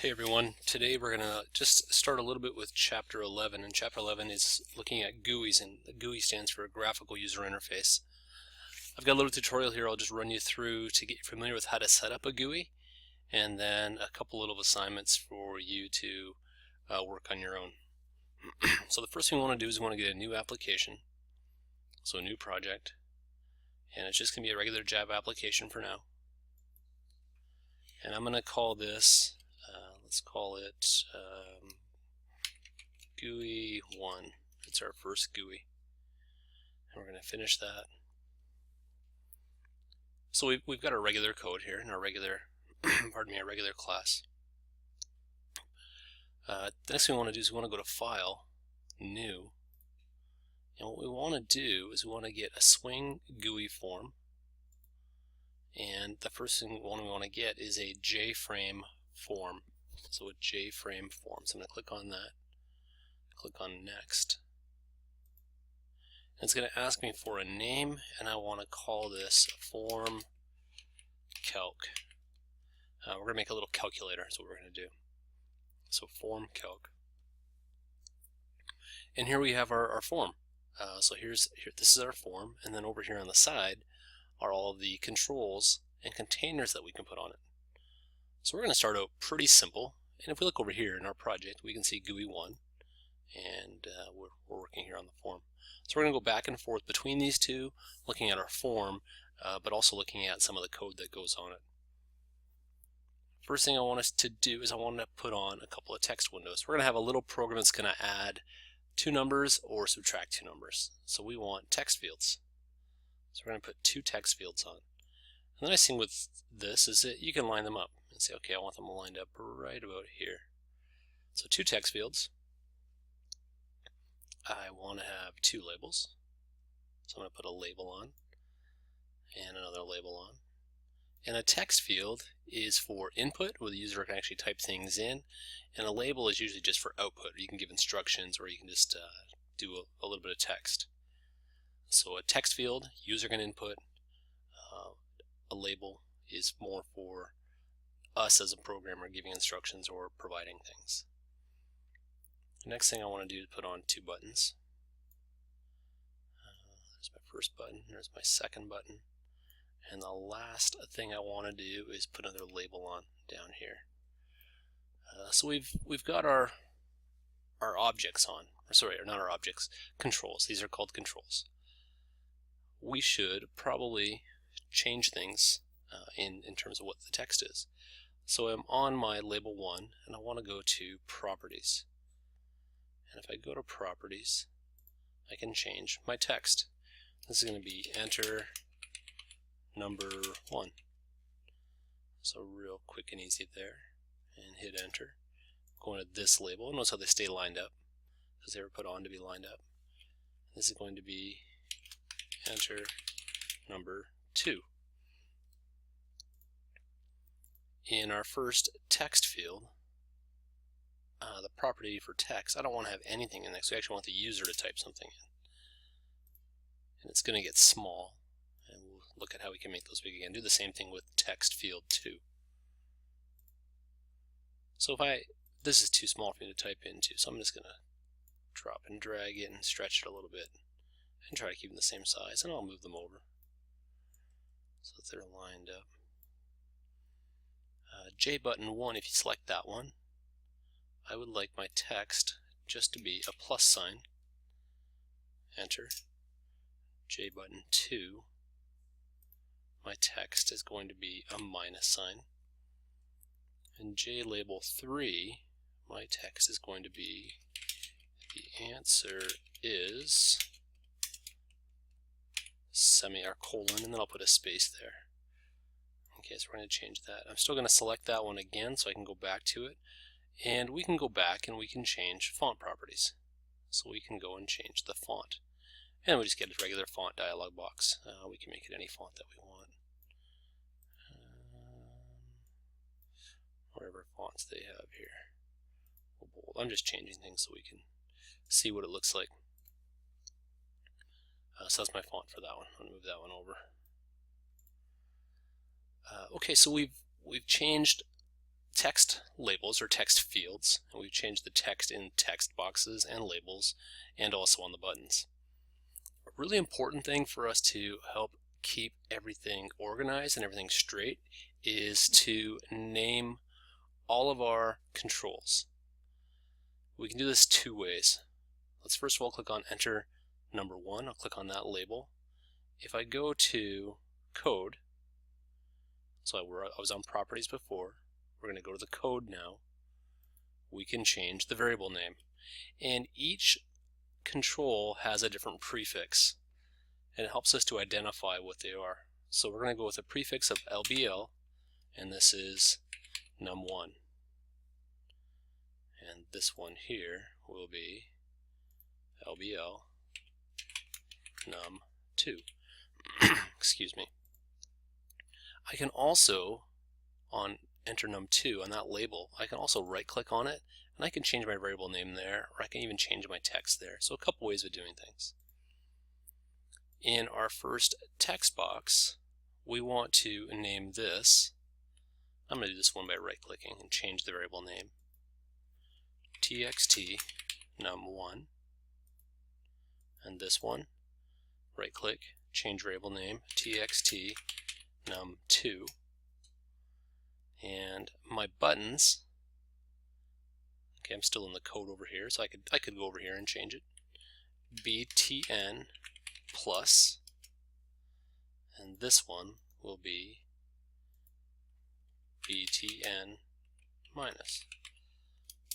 Hey everyone, today we're going to just start a little bit with Chapter 11, and Chapter 11 is looking at GUIs, and the GUI stands for Graphical User Interface. I've got a little tutorial here I'll just run you through to get you familiar with how to set up a GUI, and then a couple little assignments for you to work on your own. So the first thing we want to do is we want to get a new application, so a new project, and it's just going to be a regular Java application for now. And I'm going to call this let's call it GUI 1. It's our first GUI. And we're going to finish that. So we've got our regular code here in our regular, our regular class. The next thing we want to do is we want to go to File, New. And what we want to do is we want to get a swing GUI form. And the first thing we want to get is a JFrame form. So a JFrame form. So I'm going to click on that. Click on Next. And it's going to ask me for a name, and I want to call this Form Calc. We're going to make a little calculator. That's what we're going to do. So Form Calc. And here we have our form. So this is our form, and then over here on the side are all of the controls and containers that we can put on it. So we're going to start out pretty simple, and if we look over here in our project, we can see GUI 1, and we're working here on the form. So we're going to go back and forth between these two, looking at our form, but also looking at some of the code that goes on it. First thing I want us to do is I want to put on a couple of text windows. We're going to have a little program that's going to add 2 numbers or subtract 2 numbers. So we want text fields. So we're going to put 2 text fields on. And the nice thing with this is that you can line them up and say, okay, I want them lined up right about here. So 2 text fields. I want to have 2 labels. So I'm going to put a label on and another label on. And a text field is for input, where the user can actually type things in, and a label is usually just for output. You can give instructions, or you can just do a little bit of text. So a text field, user can input. A label is more for us as a programmer giving instructions or providing things. The next thing I want to do is put on 2 buttons. There's my first button, there's my second button, and the last thing I want to do is put another label on down here. So we've got our objects on, or sorry, not our objects, controls. These are called controls. We should probably change things in terms of what the text is. So I'm on my label 1, and I want to go to Properties. And if I go to Properties, I can change my text. This is going to be Enter number 1. So real quick and easy there, and hit Enter. Going to this label. Notice how they stay lined up, because they were put on to be lined up. This is going to be Enter number 2. In our first text field, the property for text, I don't want to have anything in there, so I actually want the user to type something in. And it's going to get small, and we'll look at how we can make those big again. Do the same thing with text field 2. So this is too small for me to type into, so I'm just going to drop and drag it and stretch it a little bit and try to keep them the same size, and I'll move them over so that they're lined up. J button 1, if you select that one, I would like my text just to be a plus sign. Enter. J button 2, my text is going to be a minus sign. And J label 3, my text is going to be the answer is semi-colon, and then I'll put a space there. Okay, so we're going to change that. I'm still going to select that one again so I can go back to it. And we can go back and we can change font properties. So we can go and change the font. And we just get a regular font dialog box. We can make it any font that we want. Whatever fonts they have here. Bold. I'm just changing things so we can see what it looks like. So that's my font for that one. I'm going to move that one over. Okay, so we've changed text labels or text fields, and we've changed the text in text boxes and labels and also on the buttons. A really important thing for us to help keep everything organized and everything straight is to name all of our controls. We can do this two ways. Let's first of all click on enter number 1. I'll click on that label. If I go to code, so I was on properties before, we're going to go to the code now. We can change the variable name, and each control has a different prefix, and it helps us to identify what they are. So we're going to go with a prefix of LBL, and this is num1, and this one here will be LBL num2. Excuse me. I can also, on enter num2 on that label, I can also right click on it and I can change my variable name there, or I can even change my text there. So a couple ways of doing things. In our first text box, we want to name this. I'm going to do this one by right clicking and change the variable name txt num1, and this one, right click, change variable name txt num2, and my buttons, okay, I'm still in the code over here, so I could go over here and change it, btn plus, and this one will be btn minus.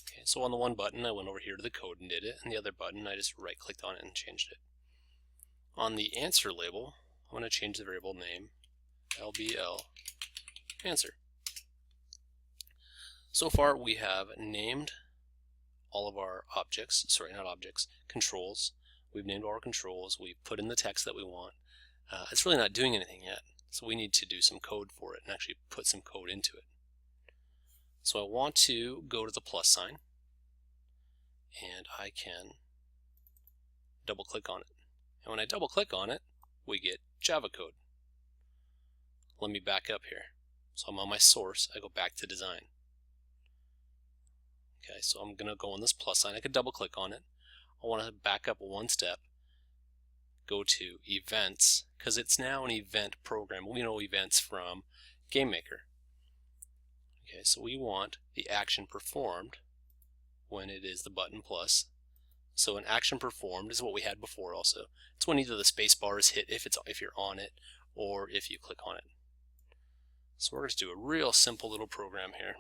Okay, so on the one button I went over here to the code and did it, and the other button I just right clicked on it and changed it. On the answer label, I'm going to change the variable name LBL answer. So far we have named all of our objects, sorry, not objects, controls. We've named all our controls, we've put in the text that we want. It's really not doing anything yet, so we need to do some code for it and actually put some code into it. So I want to go to the plus sign, and I can double click on it. And when I double click on it, we get Java code. Let me back up here. So I'm on my source, I go back to design. Okay, so I'm going to go on this plus sign. I could double click on it. I want to back up one step, go to events, because it's now an event program. We know events from GameMaker. Okay, so we want the action performed when it is the button plus. So an action performed is what we had before also. It's when either the space bar is hit if you're on it, or if you click on it. So we're going to do a real simple little program here,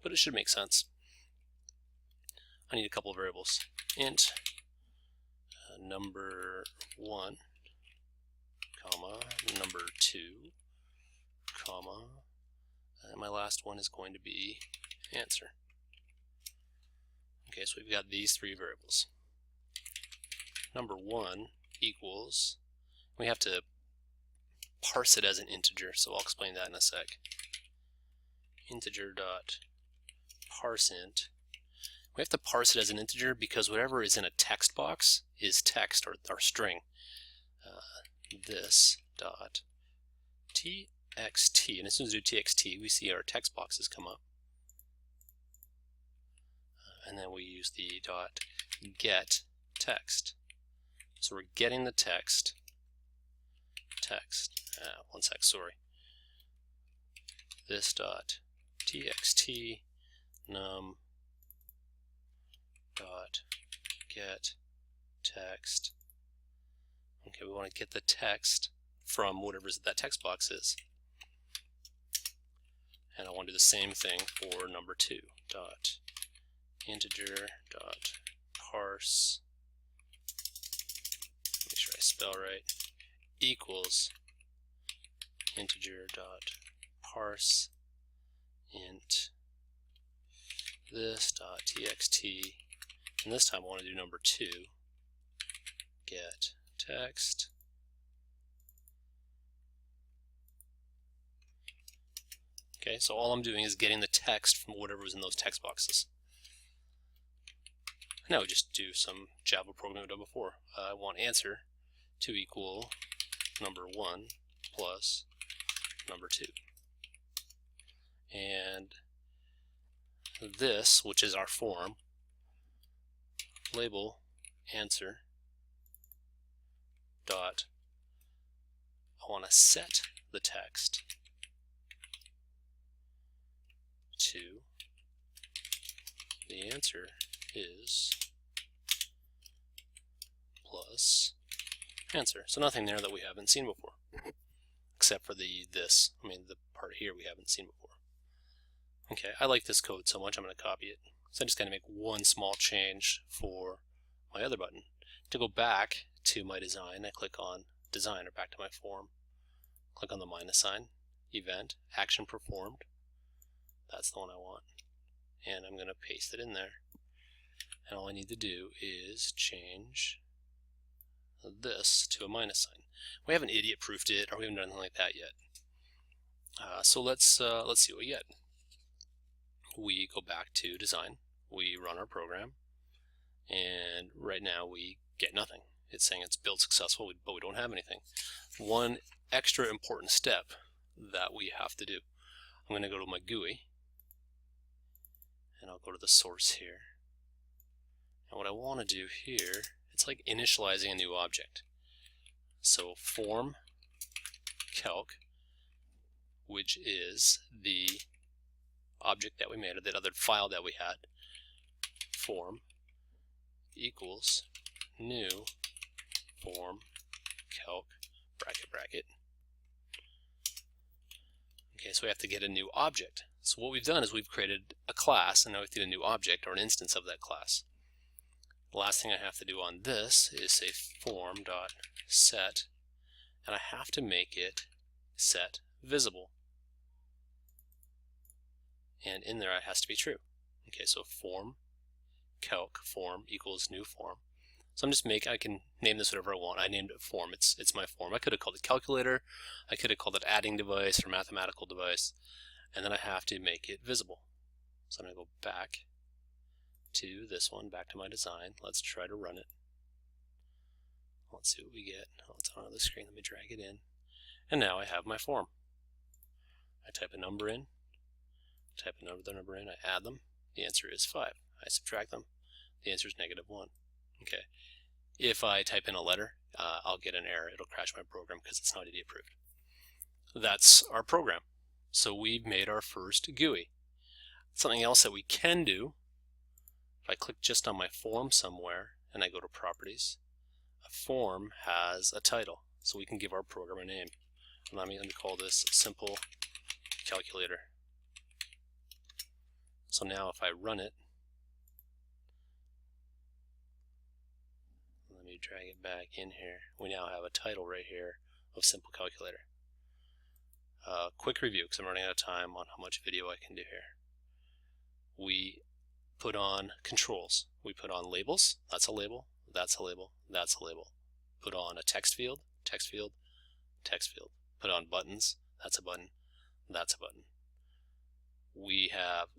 but it should make sense. I need a couple of variables. Int number 1, comma, number 2, comma, and my last one is going to be answer. Okay, so we've got these three variables. Number 1 equals, we have to parse it as an integer, so I'll explain that in a sec. Integer dot parseInt. We have to parse it as an integer because whatever is in a text box is text or string. This dot txt, and as soon as we do txt, we see our text boxes come up. And then we use the dot get text. So we're getting the text. One sec, sorry. This dot txt num dot get text. Okay, we want to get the text from whatever that text box is. And I want to do the same thing for number 2 dot integer dot parse, make sure I spell right, equals integer dot parse int this dot txt, and this time I want to do number 2 get text. Okay, so all I'm doing is getting the text from whatever was in those text boxes. Now we just do some Java programming we've done before. I want answer to equal number 1 plus number 2. And this, which is our form, label answer dot, I want to set the text to the answer is plus answer. So nothing there that we haven't seen before, except for the part here we haven't seen before. Okay, I like this code so much I'm going to copy it. So I'm just going to make one small change for my other button. To go back to my design, I click on design, or back to my form, click on the minus sign, event, action performed. That's the one I want. And I'm going to paste it in there. And all I need to do is change this to a minus sign. We haven't idiot proofed it, or we haven't done anything like that yet. So let's see what we get. We go back to design, we run our program, and right now we get nothing. It's saying it's built successful, but we don't have anything. One extra important step that we have to do. I'm going to go to my GUI, and I'll go to the source here. And what I want to do here, it's like initializing a new object. So form calc, which is the object that we made, or that other file that we had, form equals new form calc bracket bracket. Okay, so we have to get a new object. So what we've done is we've created a class, and now we have to do a new object or an instance of that class. The last thing I have to do on this is say form.set, and I have to make it set visible. And in there it has to be true. Okay, so form calc form equals new form. So I can name this whatever I want. I named it form. It's my form. I could have called it calculator. I could have called it adding device or mathematical device. And then I have to make it visible. So I'm going to go back to this one, back to my design. Let's try to run it. Let's see what we get. Oh, it's on the screen. Let me drag it in. And now I have my form. I type a number in. Type another number in, I add them, the answer is 5. I subtract them, the answer is -1. Okay. If I type in a letter, I'll get an error. It'll crash my program because it's not idiot proofed. That's our program. So we've made our first GUI. Something else that we can do, if I click just on my form somewhere and I go to properties, a form has a title, so we can give our program a name. Let me call this simple calculator. So now if I run it, let me drag it back in here, we now have a title right here of simple calculator. Quick review, because I'm running out of time on how much video I can do here. We put on controls. We put on labels, that's a label, that's a label, that's a label. Put on a text field, text field, text field. Put on buttons, that's a button, that's a button. We have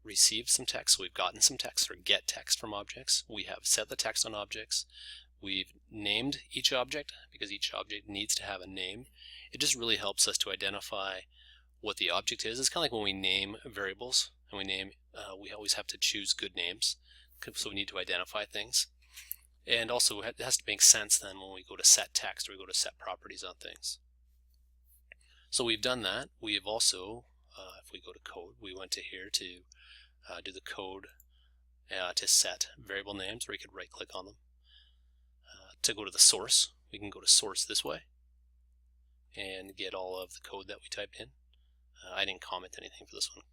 received some text, so we've gotten some text, or get text from objects. We have set the text on objects. We've named each object, because each object needs to have a name. It just really helps us to identify what the object is. It's kind of like when we name variables, and we always have to choose good names, so we need to identify things. And also it has to make sense then when we go to set text, or we go to set properties on things. So we've done that. We have also, if we go to code, we went to here to do the code to set variable names, where you could right click on them. To go to the source, we can go to source this way and get all of the code that we typed in. I didn't comment anything for this one.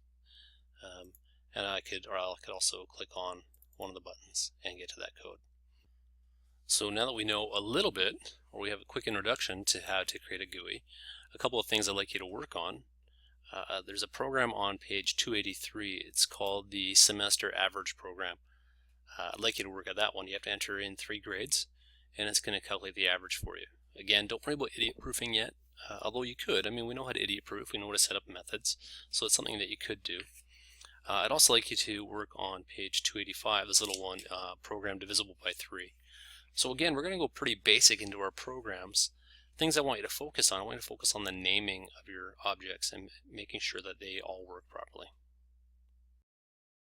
And I could also click on one of the buttons and get to that code. So now that we know a little bit, or we have a quick introduction to how to create a GUI, a couple of things I'd like you to work on. There's a program on page 283. It's called the Semester Average Program. I'd like you to work at that one. You have to enter in 3 grades, and it's going to calculate the average for you. Again, don't worry about idiot proofing yet, although you could. I mean, we know how to idiot proof. We know how to set up methods, so it's something that you could do. I'd also like you to work on page 285, this little one, program divisible by 3. So again, we're going to go pretty basic into our programs. Things I want you to focus on, I want you to focus on the naming of your objects and making sure that they all work properly.